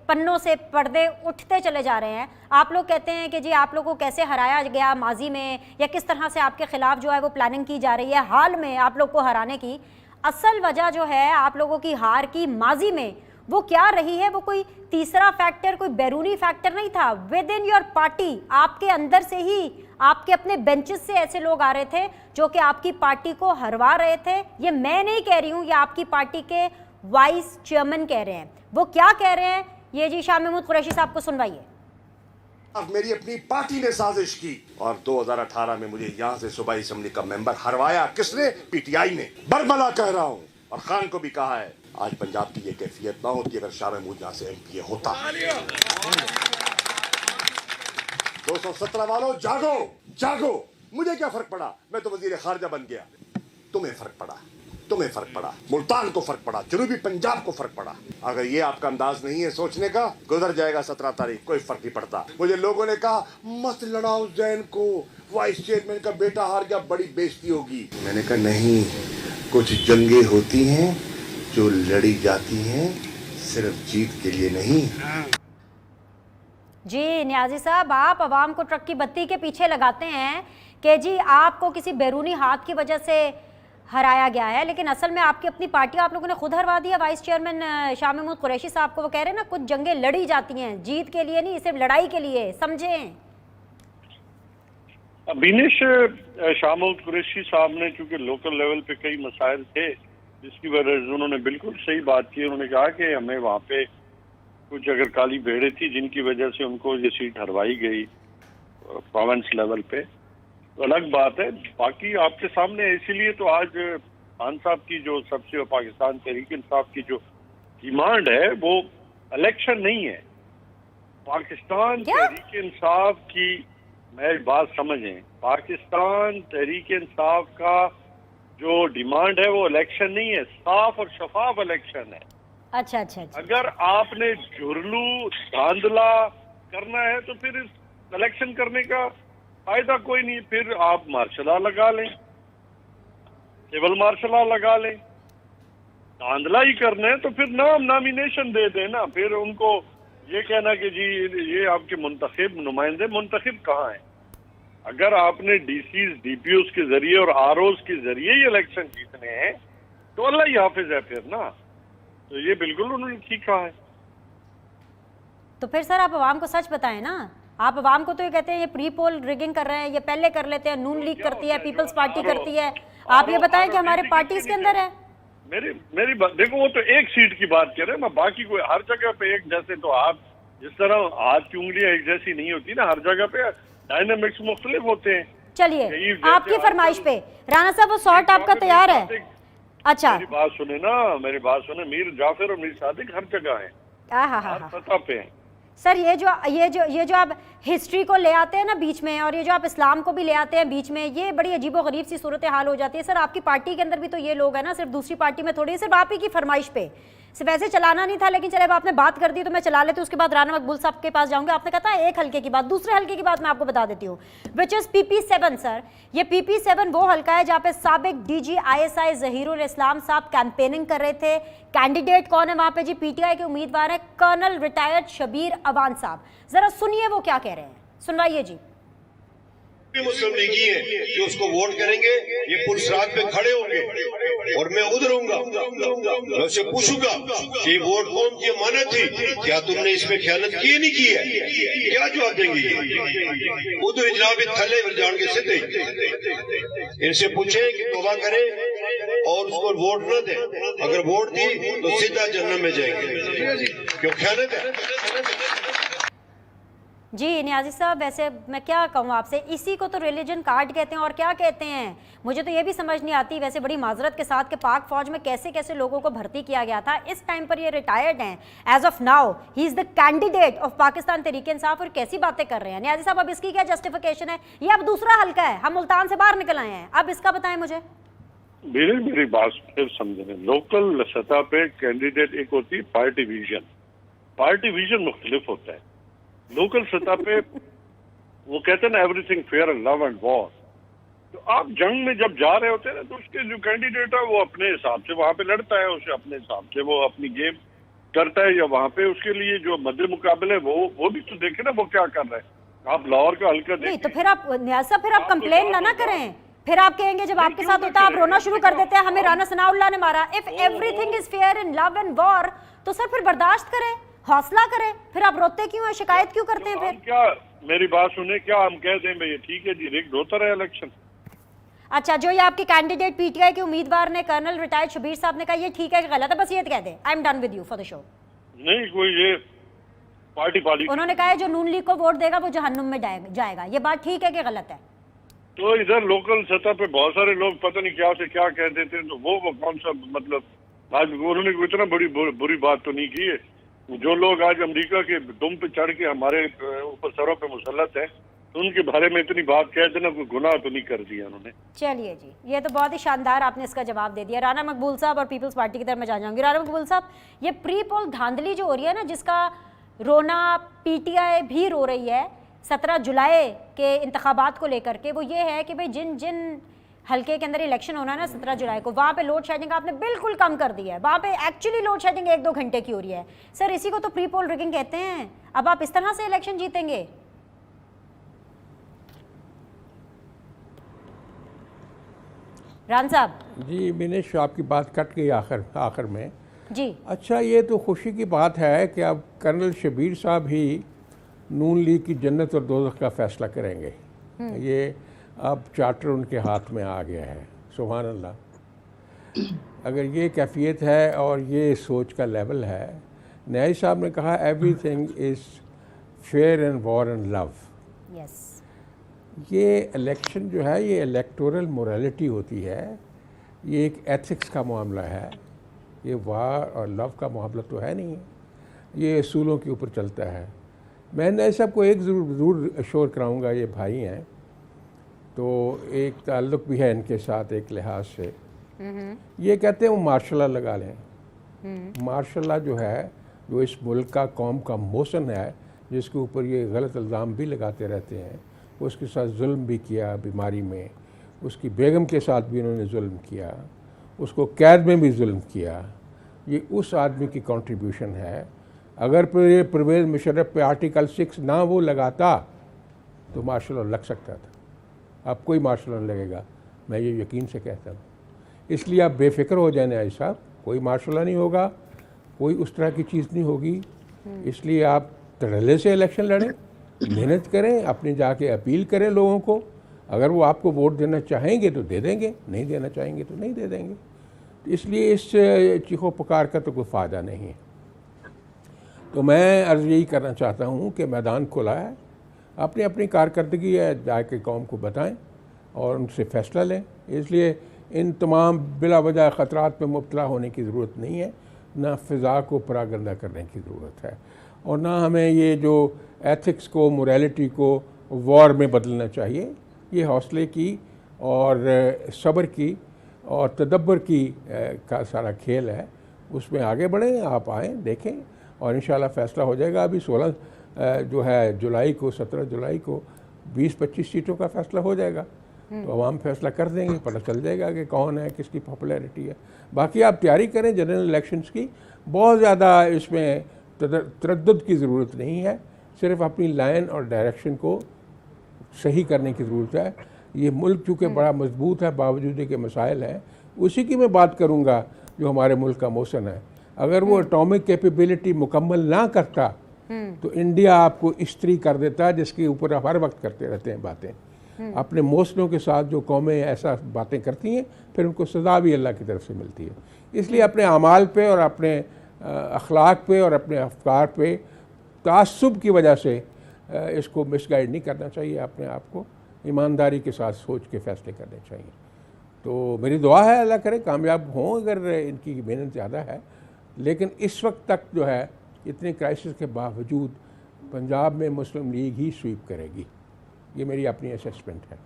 पन्नों से पर्दे उठते चले जा रहे हैं। आप लोग कहते हैं कि जी आप लोगों को कैसे हराया गया माजी में, या किस तरह से आपके खिलाफ जो है वो प्लानिंग की जा रही है हाल में आप लोग को हराने की। असल वजह जो है आप लोगों की हार की माजी में, वो क्या रही है? वो कोई तीसरा फैक्टर, कोई बैरूनी फैक्टर नहीं था। विद इन योर पार्टी, आपके अंदर से ही, आपके अपने बेंचेस से ऐसे लोग आ रहे थे जो कि आपकी पार्टी को हरवा रहे थे। ये मैं नहीं कह रही हूँ, ये आपकी पार्टी के वाइस चेयरमैन कह रहे हैं। वो क्या कह रहे हैं ये जी शाह महमूद कुरैशी साहब को सुनवाइए। अब मेरी अपनी पार्टी ने साजिश की और 2018 में मुझे यहाँ से सूबाई असेंबली का मेंबर हरवाया। किसने? पीटीआई ने। बरमला कह रहा हूँ, और खान को भी कहा है, आज पंजाब की ये कैफियत ना होती अगर शाह महमूद यहाँ से एमपी होता। 217 वालों जागो, जागो। मुझे क्या फर्क पड़ा, मैं तो वजीर खारजा बन गया। तुम्हें फर्क पड़ा, तुम्हें फर्क पड़ा, मुल्तान को फर्क पड़ा, जनूबी पंजाब को फर्क पड़ा। अगर ये आपका अंदाज नहीं है सोचने का, गुजर जाएगा 17 तारीख, कोई फर्क नहीं पड़ता। मुझे लोगों ने कहा मत लड़ाओ जैन को, वाइस चेयरमैन का बेटा हार गया, बड़ी बेइज्जती होगी। मैंने कहा नहीं, कुछ जंगें होती हैं जो लड़ी जाती हैं सिर्फ जीत के लिए नहीं। जी नियाजी साहब, आप अवाम को ट्रक की बत्ती के पीछे लगाते हैं कि जी आपको किसी बैरूनी हाथ की वजह से हराया गया है, लेकिन असल में आपकी अपनी पार्टी आप लोगों ने खुद हरवा दिया वाइस चेयरमैन शाह महमूद कुरैशी साहब को। वो कह रहे हैं ना कुछ जंगें लड़ी जाती हैं, जीत के लिए नहीं, सिर्फ लड़ाई के लिए, समझें। बिनेश शाह महमूद कुरैशी साहब ने चूंकि लोकल लेवल पे कई मसाइल थे, जिसकी वजह से उन्होंने बिल्कुल सही बात की। उन्होंने कहा कि हमें वहाँ पे कुछ अगर काली भेड़ें थी जिनकी वजह से उनको ये सीट हरवाई गई प्रोविंस लेवल पे, तो अलग बात है। बाकी आपके सामने इसीलिए तो आज खान साहब की जो सबसे पाकिस्तान तहरीक इंसाफ की जो डिमांड है वो इलेक्शन नहीं है। पाकिस्तान तहरीक इंसाफ की, मेरी बात समझें, पाकिस्तान तहरीक इंसाफ का जो डिमांड है वो इलेक्शन नहीं है, साफ और शफाफ इलेक्शन है। अच्छा अच्छा अच्छा। अगर आपने झुरलू धांधला करना है तो फिर इस इलेक्शन करने का फायदा कोई नहीं। फिर आप मार्शल लॉ लगा लें, सिविल मार्शल लॉ लगा लें। धांधला ही करना है तो फिर नॉमिनेशन दे देना। फिर उनको ये कहना कि जी ये आपके मुंतखब नुमाइंदे, मुंतखब कहाँ हैं? अगर आपने डीसीज, डीपीओस के जरिए और आरओस के जरिए ही इलेक्शन जीतने हैं तो अल्लाह ही हाफिज है फिर ना। तो ये बिल्कुल उन्होंने ठीक कहा है। तो फिर सर आप आवाम को सच बताएं ना। आप आवाम को तो ये कहते हैं ये प्री पोल रिगिंग कर रहे हैं, ये पहले कर लेते हैं, नून लीग करती है, पीपल्स पार्टी करती है। आप ये बताएं कि हमारे पार्टीज के अंदर है। मेरी बात देखो, वो तो एक सीट की बात कर रहे हैं, मैं बाकी कोई हर जगह पे एक जैसे, तो आप जिस तरह हाथ की उंगलियां एक जैसी नहीं होती ना, हर जगह पे डायनामिक्स मुख्तलिफ होते हैं। चलिए आपकी फरमाइश पे राना साहब वो शॉर्ट आपका तैयार है। अच्छा मेरी बात सुने ना, मेरी बात सुने, मीर जाफर और मीर सादिक हर जगह है, हर सतह पे है। सर ये जो आप हिस्ट्री को ले आते हैं ना बीच में, और ये जो आप इस्लाम को भी ले आते हैं बीच में, ये बड़ी अजीबोगरीब सी सूरत हाल हो जाती है। सर आपकी पार्टी के अंदर भी तो ये लोग हैं ना, सिर्फ दूसरी पार्टी में थोड़ी, सिर्फ आप ही की फरमाइश पे। सिर्फ ऐसे चलाना नहीं था, लेकिन चले अब आपने बात कर दी तो मैं चला लेती हूँ। उसके बाद राना मकबूल साहब के पास जाऊंगी। आपने कहा था एक हल्के की बात, दूसरे हल्के की बात मैं आपको बता देती हूँ, विच इज PP7। सर ये PP7 वो हल्का है जहाँ पे साबिक DG ISI जहीरुल इस्लाम साहब कैंपेनिंग कर रहे थे। कैंडिडेट कौन है वहां पे जी? PTI के उम्मीदवार है कर्नल रिटायर्ड शबीर अवान साहब। जरा सुनिए वो क्या कह रहे हैं, सुनवाइए जी। मुस्लिम लीगी है जो उसको वोट करेंगे, ये पुलिस रात पे खड़े होंगे और मैं उधरूंगा, मैं उससे पूछूंगा कि वोट कौन की अमानत थी, क्या तुमने इसमें खयानत की नहीं की है? क्या जवाब देंगे ये? उधर जनाब थले जान के सीधे इनसे पूछे कि तौबा करे और उसको वोट न दे। अगर वोट दी तो सीधा जन्नत में जाएंगे, क्यों खयानत है। जी नियाजी साहब, वैसे मैं क्या कहूँ आपसे, इसी को तो रिलीजन कार्ड कहते हैं और क्या कहते हैं। मुझे तो ये भी समझ नहीं आती वैसे बड़ी माजरत के साथ कि पाक फौज में कैसे कैसे लोगों को भर्ती किया गया था। इस टाइम पर ये रिटायर्ड हैं, as of now he is the candidate of Pakistan Tehreek Insaf, और कैसी बातें कर रहे हैं नियाजी साहब। अब इसकी क्या जस्टिफिकेशन है? ये अब दूसरा हल्का है, हम मुल्तान से बाहर निकल आए हैं, अब इसका बताएं मुझे। मेरी बात फिर समझे, लोकल सतह पे कैंडिडेट एक होती है पार्टी विजन, पार्टी विजन मुख्तलिफ होता है। लोकल सतह पे वो कहते हैं ना everything fair and love and war. तो आप जंग में जब जा रहे होते हैं ना, तो उसके जो कैंडिडेट है वो अपने हिसाब से वहां पे लड़ता है, उसे अपने हिसाब से वो अपनी गेम करता है, या वहां पे उसके लिए जो मध्य मुकाबले वो भी तो देखे ना वो क्या कर रहे हैं। आप लाहौर का हल्का नहीं तो फिर आप न्यासा फिर आप कंप्लेन ना करें, फिर आप कहेंगे जब आपके साथ होता है आप रोना शुरू कर देते हैं, हमें राना सनाउल्लाह ने मारा। If everything is fair in love and war तो सर फिर बर्दाश्त करें, हौसला करें, फिर आप रोते क्यों हैं, शिकायत क्यों करते हैं? फिर क्या मेरी बात सुने, क्या हम कह दें भाई ठीक है जी रिग्ड होता रहा इलेक्शन? अच्छा, जो ये आपके कैंडिडेट पीटीआई के उम्मीदवार ने, कर्नल रिटायर्ड शबीर साहब ने कहा ये ठीक है कि गलत है, बस ये कह दें I am done with you for the show. नहीं, कोई ये पार्टी पॉलिटिक्स, उन्होंने कहा है जो नून लीग को वोट देगा वो जहन्नुम में जाएगा, ये बात ठीक है कि गलत है? तो इधर लोकल सतह पे बहुत सारे लोग पता नहीं क्या से क्या कह देते हैं, तो वो कौन सा मतलब, आज उन्होंने कोई इतना बुरी बात तो नहीं की है। जो लोग आज अमेरिका के दुम पे चढ़ के हमारे ऊपर सरों पे मुसल्लत है, तो उनके बारे में इतनी बात कह देना कोई गुनाह तो नहीं कर दिया उन्होंने। चलिए जी, ये तो बहुत ही शानदार आपने इसका जवाब दे दिया। राना मकबूल साहब और पीपल्स पार्टी की तरफ मैं जान जाऊंगी। राना मकबूल साहब, ये प्री पोल धांधली जो हो रही है ना, जिसका रोना पीटीआई भी रो रही है 17 जुलाई के इंतखाबात को लेकर के, वो ये है कि भाई जिन जिन हल्के के अंदर इलेक्शन होना है ना 17 जुलाई को, वहाँ पे लोड शेडिंग आपने बिल्कुल कम कर दी है। वहाँ पे एक्चुअली लोड शेडिंग 1-2 घंटे की हो रही है। सर इसी को तो प्री पोल रिगिंग कहते हैं। अब आप इस तरह से इलेक्शन जीतेंगे? रान साहब जी, मैंने आपकी बात कट गई आखिर में जी। अच्छा, ये तो खुशी की बात है कि अब कर्नल शबीर साहब ही नून लीग की जन्नत और दोज़ख का फैसला करेंगे। ये अब चार्टर उनके हाथ में आ गया है। सुभान अल्लाह, अगर ये कैफियत है और ये सोच का लेवल है। न्याय साहब ने कहा everything is fair and war and love. Yes, ये इलेक्शन जो है ये इलेक्टोरल मोरालिटी होती है, ये एक एथिक्स का मामला है, ये वार और लव का मामला तो है नहीं, ये असूलों के ऊपर चलता है। मैं न्याय साहब को एक ज़रूर अश्योर कराऊंगा, ये भाई हैं तो एक ताल्लुक़ भी है इनके साथ एक लिहाज से। ये कहते हैं वो मार्शल लॉ लगा लें। मार्शल लॉ जो है, जो इस मुल्क का कौम का मोशन है, जिसके ऊपर ये गलत इल्ज़ाम भी लगाते रहते हैं, उसके साथ जुल्म भी किया बीमारी में, उसकी बेगम के साथ भी इन्होंने जुल्म किया, उसको कैद में भी जुल्म किया। ये उस आदमी की कंट्रीब्यूशन है। अगर परवेज़ मुशर्रफ पे आर्टिकल 6 ना वो लगाता तो मार्शल लॉ लग सकता था। अब कोई मार्शल लॉ लगेगा, मैं ये यकीन से कहता हूँ। इसलिए आप बेफिक्र हो जाए न्याय साहब, कोई मार्शल लॉ नहीं होगा, कोई उस तरह की चीज़ नहीं होगी। इसलिए आप धड़ल्ले से इलेक्शन लड़ें, मेहनत करें, अपनी जाके अपील करें लोगों को। अगर वो आपको वोट देना चाहेंगे तो दे देंगे, नहीं देना चाहेंगे तो नहीं दे देंगे। इसलिए इस चीखो पुकार का तो कोई फ़ायदा नहीं है। तो मैं अर्ज़ यही करना चाहता हूँ कि मैदान खुला है, अपनी अपनी कारकर्दगी है जाके कौम को बताएं और उनसे फ़ैसला लें। इसलिए इन तमाम बिला वजह ख़तरात में मुब्तला होने की ज़रूरत नहीं है, ना फ़िज़ा को परागंदा करने की ज़रूरत है, और ना हमें ये जो एथिक्स को, मोरालिटी को वॉर में बदलना चाहिए। ये हौसले की और सब्र की और तदब्बर की का सारा खेल है, उसमें आगे बढ़ें। आप आएँ, देखें और इंशाल्लाह फ़ैसला हो जाएगा। अभी 16 जो है जुलाई को, 17 जुलाई को 20-25 सीटों का फ़ैसला हो जाएगा, तो अवाम फैसला कर देंगे, पता चल जाएगा कि कौन है, किसकी पॉपुलैरिटी है। बाकी आप तैयारी करें जनरल इलेक्शंस की, बहुत ज़्यादा इसमें तरद्दुद की ज़रूरत नहीं है, सिर्फ अपनी लाइन और डायरेक्शन को सही करने की ज़रूरत है। ये मुल्क चूँकि बड़ा मजबूत है, बावजूद के मसाइल हैं, उसी की मैं बात करूँगा जो हमारे मुल्क का मौसम है। अगर वो एटॉमिक कैपेबिलिटी मुकम्मल ना करता तो इंडिया आपको इस्त्री कर देता है, जिसके ऊपर आप हर वक्त करते रहते हैं बातें। अपने मौसलों के साथ जो कौमें ऐसा बातें करती हैं, फिर उनको सज़ा भी अल्लाह की तरफ से मिलती है। इसलिए अपने अमाल पे और अपने अखलाक पे और अपने अफकार पे तासुब की वजह से इसको मिसगाइड नहीं करना चाहिए। अपने आप को ईमानदारी के साथ सोच के फ़ैसले करने चाहिए। तो मेरी दुआ है अल्लाह करे कामयाब हों, अगर इनकी मेहनत ज़्यादा है। लेकिन इस वक्त तक जो है इतने क्राइसिस के बावजूद पंजाब में मुस्लिम लीग ही स्वीप करेगी, ये मेरी अपनी असेसमेंट है।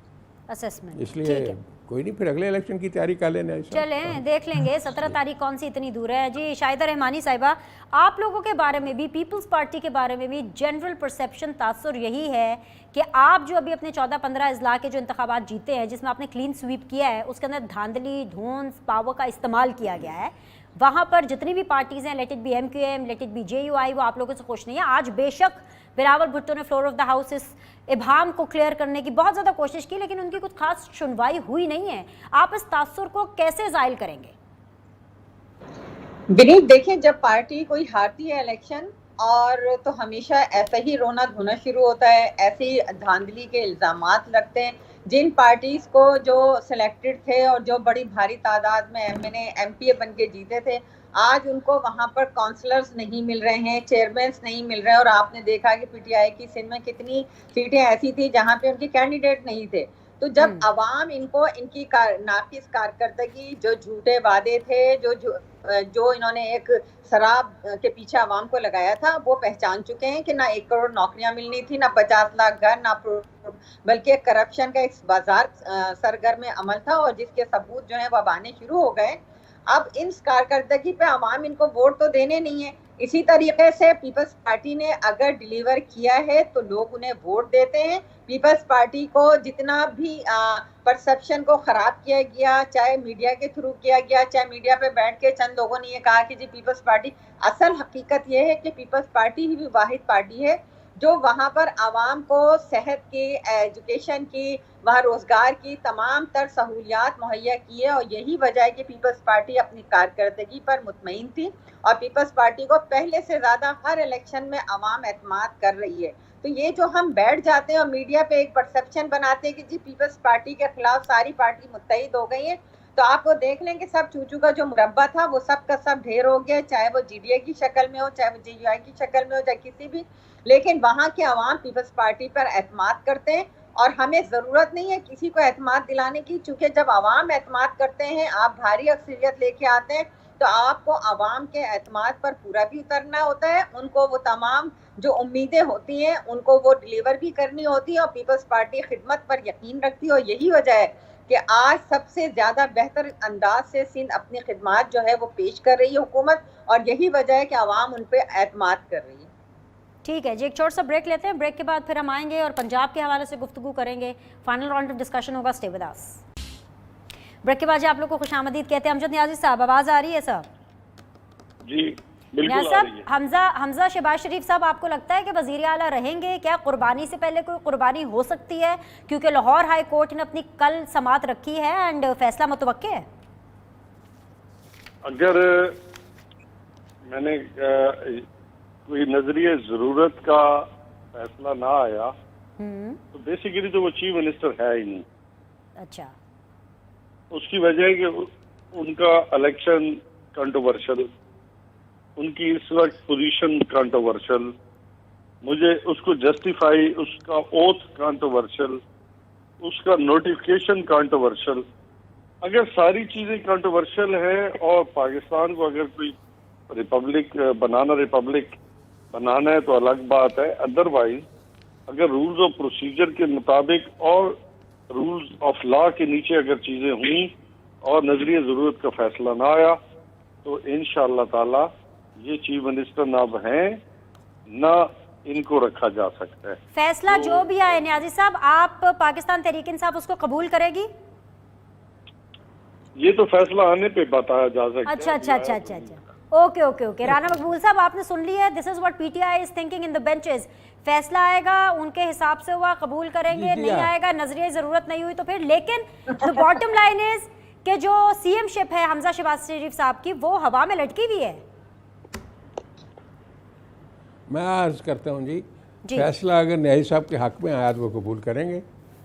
इसलिए कोई नहीं, फिर अगले इलेक्शन की तैयारी कर लेना। चलें देख लेंगे 17 तारीख कौन सी इतनी दूर है। जी शाहिदा रहमानी साहिबा, आप लोगों के बारे में भी, पीपल्स पार्टी के बारे में भी जनरल परसेप्शन तासुर यही है कि आप जो अभी अपने 14-15 अजला के जो इंतखाबात जीते हैं, जिसमें आपने क्लीन स्वीप किया है, उसके अंदर धांधली, धोंस, पावर का इस्तेमाल किया गया है। वहाँ पर जितनी भी पार्टीज़ हैं, let it be MQM, let it be JUI, वो आप लोगों से खुश नहीं है। आज बेशक बिलावल भुट्टो ने फ्लोर ऑफ द हाउस इस इबाम को क्लियर करने की बहुत ज़्यादा कोशिश की, लेकिन उनकी कुछ खास सुनवाई हुई नहीं है। आप इस तासुर को कैसे जाहिर करेंगे? विनीत, देखिए, जब पार्टी कोई हारती है इलेक्शन और तो हमेशा ऐसा ही रोना धोना शुरू होता है, ऐसे ही धांधली के इल्जामात लगते हैं। जिन पार्टीज को जो सिलेक्टेड थे और जो बड़ी भारी तादाद में एमपीए बन के जीते थे, आज उनको वहां पर काउंसलर्स नहीं मिल रहे हैं, चेयरमैन नहीं मिल रहे हैं। और आपने देखा कि पीटीआई की सिंध में कितनी सीटें ऐसी थी जहां पे उनके कैंडिडेट नहीं थे। तो जब अवाम इनको इनकी नाकिस कारकर्दगी, जो झूठे वादे थे, जो इन्होंने एक शराब के पीछे अवाम को लगाया था, वो पहचान चुके हैं कि ना 1 करोड़ नौकरियां मिलनी थी, ना 50 लाख घर, ना बल्कि करप्शन का एक बाजार सरगर्म अमल था और जिसके सबूत जो है वो अब आने शुरू हो गए। अब इन कारकर्दगी पे अवाम इनको वोट तो देने नहीं है। इसी तरीके से पीपल्स पार्टी ने अगर डिलीवर किया है तो लोग उन्हें वोट देते हैं। पीपल्स पार्टी को जितना भी परसेप्शन को खराब किया गया, चाहे मीडिया के थ्रू किया गया, चाहे मीडिया पे बैठ के चंद लोगों ने ये कहा कि जी पीपल्स पार्टी, असल हकीकत ये है कि पीपल्स पार्टी ही वाहिद पार्टी है जो वहां पर आवाम को सेहत की, एजुकेशन की, वहाँ रोजगार की तमाम तर सहूलियात मुहैया की है। और यही वजह है कि पीपल्स पार्टी अपनी कारकर्दगी पर मुतमईन थी और पीपल्स पार्टी को पहले से ज्यादा हर इलेक्शन में अवाम एतमाद कर रही है। तो ये जो हम बैठ जाते हैं और मीडिया पे एक परसेप्शन बनाते हैं कि जी पीपल्स पार्टी के खिलाफ सारी पार्टी मुत्तहिद हो गई है, तो आप वो देख लें कि सब चूचू का जो मुरब्बा था वो सब का सब ढेर हो गया, चाहे वो जीडीए की शक्ल में हो, चाहे वो जेयूआई की शक्ल में हो, चाहे किसी भी। लेकिन वहाँ के अवाम पीपल्स पार्टी पर एतमाद करते हैं और हमें ज़रूरत नहीं है किसी को एतमाद दिलाने की, चूँकि जब अवाम एतमाद करते हैं, आप भारी अक्सरियत लेके आते हैं, तो आपको अवाम के एतमाद पर पूरा भी उतरना होता है। उनको वो तमाम जो उम्मीदें होती हैं उनको वो डिलीवर भी करनी होती है और पीपल्स पार्टी खिदमत पर यकीन रखती है। और यही वजह है कि आज सबसे ज़्यादा बेहतर अंदाज से सिंध अपनी खिदमत जो है वो पेश कर रही है हुकूमत, और यही वजह है कि अवाम उन पर एतमाद कर रही है। ठीक है जी, एक छोटा सा ब्रेक लेते हैं। ब्रेक के बाद फिर हम आएंगे और पंजाब के हवाले से गुफ्तगू करेंगे। फाइनल राउंड ऑफ डिस्कशन होगा, स्टे विद अस। ब्रेक के बाद जी आप लोग को खुशामदीद कहते हैं। अमजद नियाजी साहब, आवाज़ आ रही है सर? जी बिल्कुल आ रही है। हमजा शहबाज शरीफ साहब, आपको लगता है कि वज़ीर आला रहेंगे? क्या कुर्बानी से पहले कोई कुर्बानी हो सकती है? क्योंकि लाहौर हाई कोर्ट ने अपनी कल समात रखी है एंड फैसला मुतवक्के है। अगर मैंने कोई नजरिए जरूरत का फैसला ना आया तो बेसिकली तो वो चीफ मिनिस्टर है ही नहीं। अच्छा, उसकी वजह है कि उनका इलेक्शन कंट्रोवर्शियल, उनकी इस वक्त पोजीशन कंट्रोवर्शियल, मुझे उसको जस्टिफाई, उसका ओथ कंट्रोवर्शियल, उसका नोटिफिकेशन कंट्रोवर्शियल। अगर सारी चीजें कंट्रोवर्शियल है और पाकिस्तान को अगर कोई रिपब्लिक बनाना है तो अलग बात है। अदरवाइज अगर रूल्स ऑफ प्रोसीजर के मुताबिक और रूल्स ऑफ लॉ के नीचे अगर चीजें हुई और नजरिए जरूरत का फैसला ना आया तो इंशाअल्लाह ताला ये चीफ मिनिस्टर ना हैं ना इनको रखा जा सकता है। फैसला तो, जो भी आए नियाजी साहब, आप पाकिस्तान तहरीक इंसाफ उसको कबूल करेगी? ये तो फैसला आने पे बताया जा सकता है। अच्छा। ओके। राना मकबूल साहब, आपने सुन लिया है। This is what PTI is thinking in the benches. फैसला आएगा उनके हिसाब से हुआ, कबूल करेंगे, नहीं आएगा, नजरिए जरूरत नहीं हुई तो फिर। लेकिन द बॉटम लाइन इज कि जो सीएम शिप है हमजा शहबाज शरीफ साहब की, वो हवा में लटकी हुई है। मैं अर्ज करता हूँ जी, फैसला अगर न्यायी साहब के हक में आया तो वो कबूल करेंगे,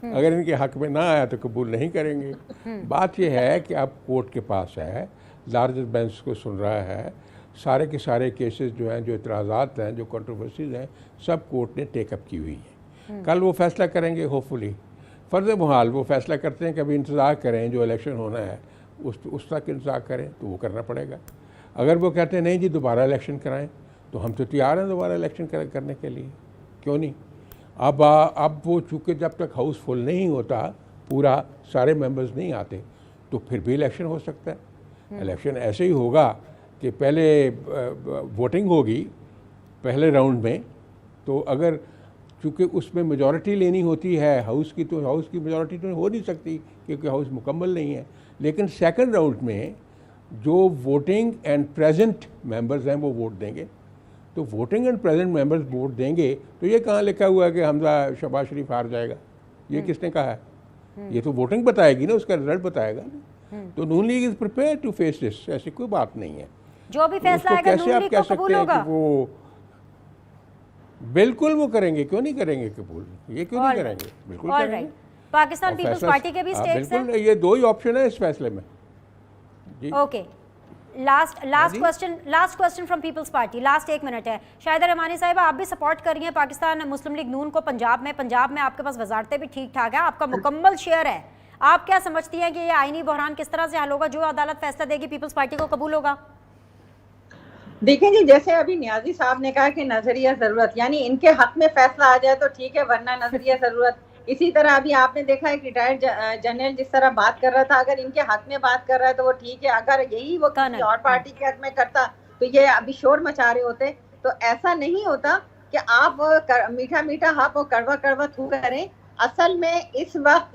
अगर इनके हक में ना आया तो कबूल नहीं करेंगे। बात यह है कि अब कोर्ट के पास है, लार्जर बेंच को सुन रहा है, सारे के सारे केसेस जो हैं, जो इतराज़ात हैं, जो कंट्रोवर्सीज हैं, सब कोर्ट ने टेकअप की हुई है। कल वो फैसला करेंगे, होपफुली। फ़र्ज़ मुहाल वो फैसला करते हैं कि अभी इंतज़ार करें, जो इलेक्शन होना है उस तक इंतज़ार करें, तो वो करना पड़ेगा। अगर वो कहते हैं नहीं जी दोबारा इलेक्शन कराएँ, तो हम तो तैयार हैं दोबारा इलेक्शन करने के लिए, क्यों नहीं। अब वो चूँकि जब तक हाउस फुल नहीं होता, पूरा सारे मेंबर्स नहीं आते, तो फिर भी इलेक्शन हो सकता है। इलेक्शन ऐसे ही होगा कि पहले वोटिंग होगी पहले राउंड में, तो अगर चूँकि उसमें मेजॉरिटी लेनी होती है हाउस की, तो हाउस की मेजॉरिटी तो हो नहीं सकती क्योंकि हाउस मुकम्मल नहीं है। लेकिन सेकंड राउंड में जो वोटिंग एंड प्रेजेंट मेंबर्स हैं वो वोट देंगे, तो voting and present members vote देंगे, तो ये कहाँ लिखा हुआ है कि हमजा शहबाज शरीफ हार जाएगा? ये किसने कहा है? ये तो वोटिंग बताएगी ना, उसका रिजल्ट बताएगा ना। तो Noon league is prepare to face this, ऐसी कोई बात नहीं है। जो भी फैसला आएगा नून लीग को कबूल होगा? वो बिल्कुल वो करेंगे, क्यों नहीं करेंगे कबूल, ये क्यों नहीं करेंगे, बिल्कुल करेंगे। पाकिस्तान पीपल्स पार्टी के भी स्टेक्स हैं? बिल्कुल, ये दो ही ऑप्शन है इस फैसले में जी। Okay, last question from People's party, last 1 minute है। शाहिदा रहमानी साहिबा, आप भी सपोर्ट कर रही हैं पाकिस्तान मुस्लिम लीग नून को पंजाब में आपके पास वजारतें भी ठीक ठाक है, आपका मुकम्मल शेयर है। आप क्या समझती हैं कि ये आईनी बहरान किस तरह से हल होगा? जो अदालत फैसला देगी पीपल्स पार्टी को कबूल होगा? देखें जी, जैसे अभी नियाजी साहब ने कहा कि नजरिया जरूरत, यानी इनके हक में फैसला आ जाए तो ठीक है, वरना नजरिया जरूरत। इसी तरह अभी आपने देखा है कि रिटायर्ड जनरल जिस तरह बात कर रहा था, अगर इनके हक में बात कर रहा है तो वो ठीक है, अगर यही वो किसी और पार्टी के हक में करता तो ये अभी शोर मचा रहे होते। तो ऐसा नहीं होता कि आप मीठा मीठा हाँ और कड़वा कड़वा थू करें। असल में इस वक्त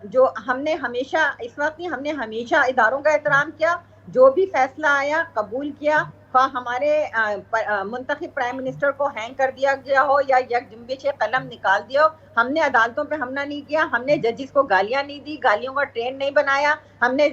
जो हमने हमेशा इदारों का एहतराम किया, जो भी फैसला आया कबूल किया, हमारे मुंतखब प्राइम मिनिस्टर को हैंग कर दिया गया हो या यकजुम्बी से कलम निकाल दिया हो, हमने अदालतों पे हमला नहीं किया, हमने जजिस को गालियां नहीं दी, गालियों का ट्रेंड नहीं बनाया, हमने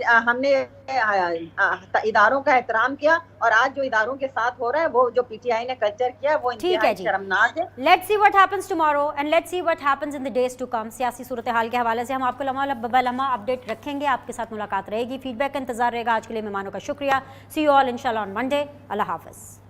इदारों का एहतराम किया। और आज जो इदारों के साथ हो रहा है, वो जो पीटीआई ने कल्चर किया, वो इंतहाई शर्मनाक है। Let's see what happens tomorrow and let's see what happens in the days to come. सियासी सूरत हाल के हवाले से हम आपको लम्हा अपडेट रखेंगे, आपके साथ मुलाकात रहेगी, फीडबैक का इंतजार रहेगा। आज के लिए मेहमानों का शुक्रिया। सी यू ऑल इंशाल्लाह ऑन मंडे। अल्लाह हाफिज़।